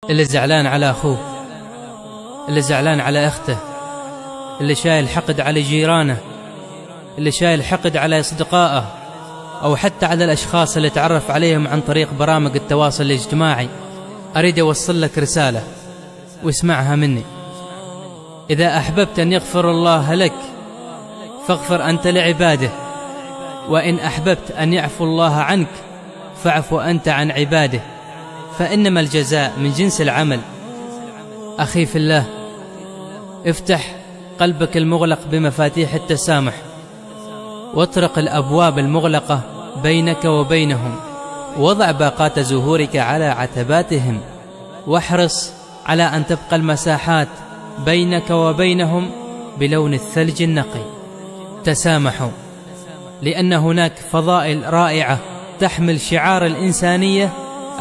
اللي زعلان على أخوه، اللي زعلان على أخته، اللي شايل حقد على جيرانه، اللي شايل حقد على أصدقائه، أو حتى على الأشخاص اللي تعرف عليهم عن طريق برامج التواصل الاجتماعي، أريد أوصل لك رسالة واسمعها مني. إذا أحببت أن يغفر الله لك فاغفر أنت لعباده، وإن أحببت أن يعفو الله عنك فاعف أنت عن عباده، فإنما الجزاء من جنس العمل. أخي في الله، افتح قلبك المغلق بمفاتيح التسامح، واطرق الأبواب المغلقة بينك وبينهم، وضع باقات زهورك على عتباتهم، واحرص على أن تبقى المساحات بينك وبينهم بلون الثلج النقي. تسامحوا، لأن هناك فضائل رائعة تحمل شعار الإنسانية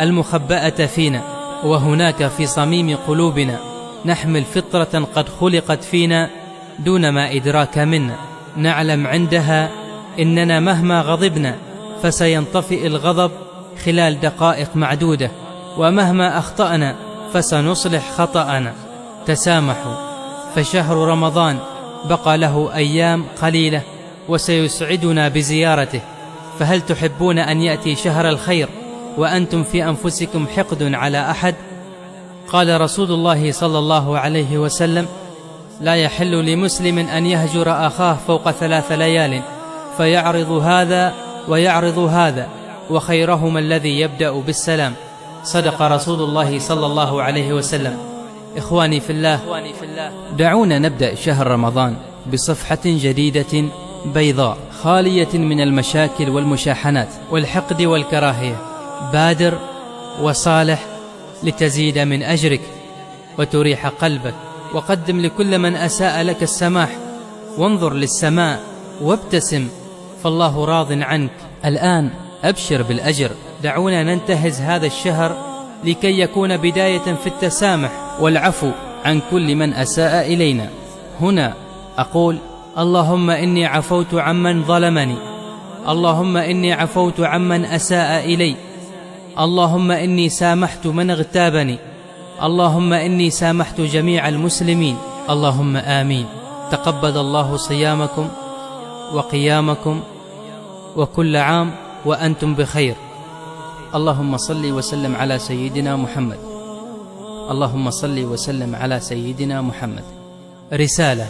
المخبأة فينا، وهناك في صميم قلوبنا نحمل فطرة قد خلقت فينا دون ما إدراك منا، نعلم عندها إننا مهما غضبنا فسينطفئ الغضب خلال دقائق معدودة، ومهما أخطأنا فسنصلح خطأنا. تسامحوا، فشهر رمضان بقى له أيام قليلة وسيسعدنا بزيارته، فهل تحبون أن يأتي شهر الخير وأنتم في أنفسكم حقد على أحد؟ قال رسول الله صلى الله عليه وسلم: لا يحل لمسلم أن يهجر أخاه فوق 3 ليال، فيعرض هذا ويعرض هذا، وخيرهما الذي يبدأ بالسلام. صدق رسول الله صلى الله عليه وسلم. إخواني في الله، دعونا نبدأ شهر رمضان بصفحة جديدة بيضاء خالية من المشاكل والمشاحنات والحقد والكراهية. بادر وصالح لتزيد من أجرك وتريح قلبك، وقدم لكل من أساء لك السماح، وانظر للسماء وابتسم، فالله راض عنك. الآن أبشر بالأجر. دعونا ننتهز هذا الشهر لكي يكون بداية في التسامح والعفو عن كل من أساء إلينا. هنا أقول: اللهم إني عفوت عمن ظلمني، اللهم إني عفوت عمن أساء إلي، اللهم إني سامحت من اغتابني، اللهم إني سامحت جميع المسلمين. اللهم آمين. تقبل الله صيامكم وقيامكم، وكل عام وأنتم بخير. اللهم صل وسلم على سيدنا محمد، اللهم صل وسلم على سيدنا محمد. رسالة